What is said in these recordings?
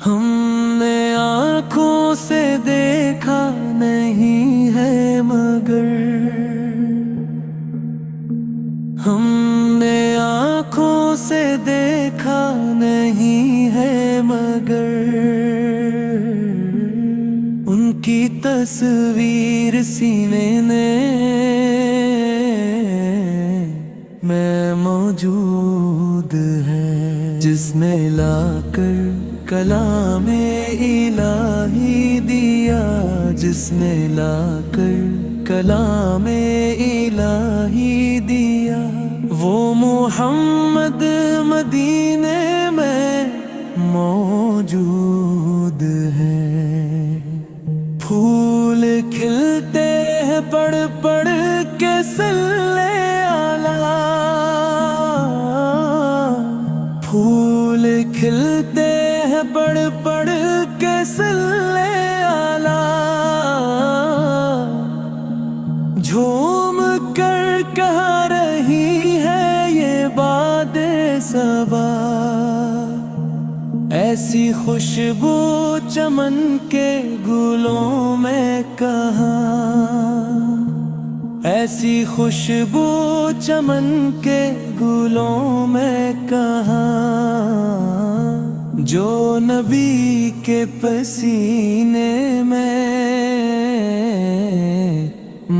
हमने आँखों से देखा नहीं है मगर हमने आँखों से देखा नहीं है मगर उनकी तस्वीर सीने में मौजूद है, जिसने लाकर कलामे इलाही दिया, जिसने लाकर कलामे इलाही दिया। वो मोहम्मद मदीने में मौजूद है। फूल खिलते हैं पढ़ पढ़ के सल्ले आला, फूल खिलते हैं पढ़ पढ़ के सल्ले आला। झूम कर कह रही है ये बादे सबा, ऐसी खुशबू चमन के गुलों में कहाँ, ऐसी खुशबू चमन के गुलों में कहाँ, जो नबी के पसीने में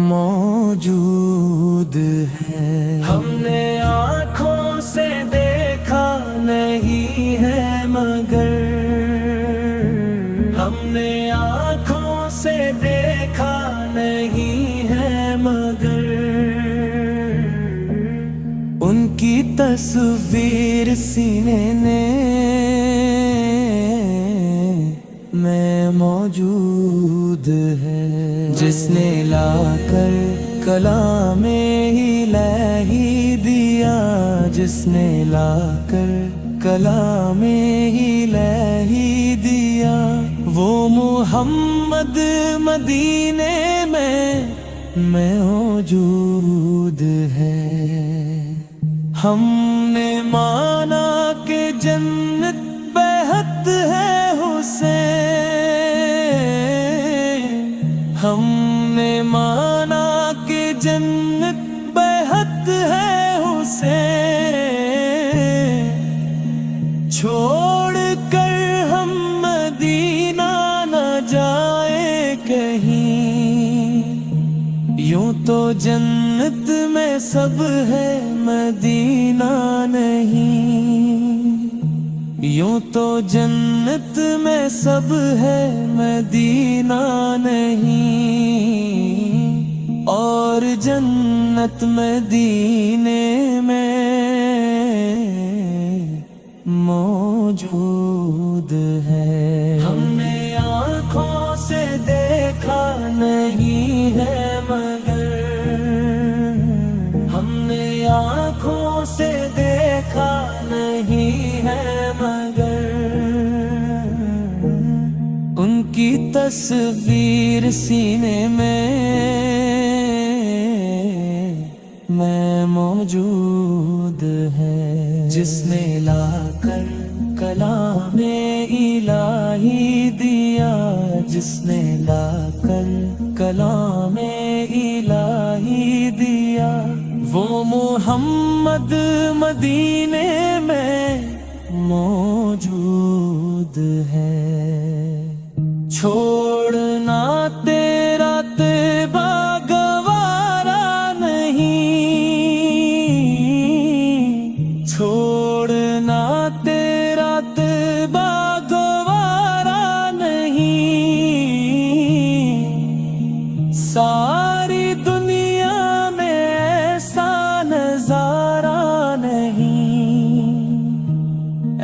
मौजूद है। हमने आँखों से देखा नहीं है मगर, हमने आँखों से देखा नहीं है मगर उनकी तस्वीर सीने में मौजूद है, जिसने लाकर कलामे इलाही दिया, जिसने लाकर कलामे इलाही दिया। वो मोहम्मद मदीने में मौजूद है। हमने माना कि जन्नत बेहद है हुसैन, हमने माना कि जन्नत बेहद है हुसैन। छोड़ कर हम मदीना न जाए कहीं, यूं तो जन्नत में सब है मदीना नहीं, यूं तो जन्नत में सब है मदीना नहीं। और जन्नत मदीने में मौजूद है। हमने आँखों से देखा नहीं है मगर, हमने आँखों से देखा नहीं है मगर उनकी तस्वीर सीने में मौजूद है, जिसने लाकर कलामे इलाही दिया, जिसने लाकर कलामे इलाही दिया। वो मोहम्मद मदीने में मौजूद है। छोड़ना तेरा तैबा गवारा नहीं, छोड़ना तेरा तैबा गवारा नहीं। सारी दुनिया में ऐसा नजारा नहीं,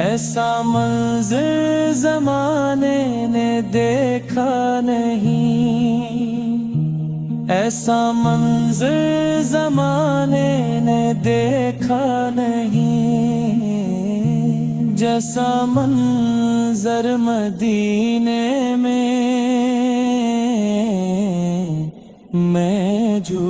ऐसा मंज़र ज़माने ने देखा नहीं, ऐसा मंज़र ज़माने ने देखा नहीं। जैसा मंज़र मदीने में जो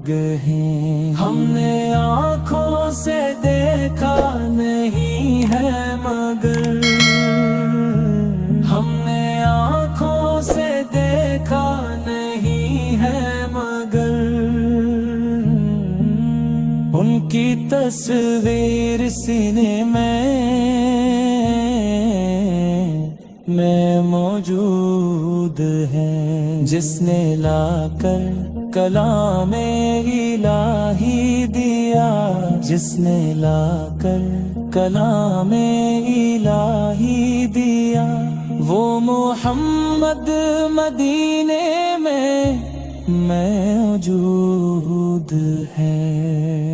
गए हमने आँखों से देखा नहीं है मगर تصویر سینے میں موجود ہے، جس نے لا کر کلام الہی دیا، جس نے لا کر کلام الہی دیا، وہ محمد مدینے میں موجود ہے۔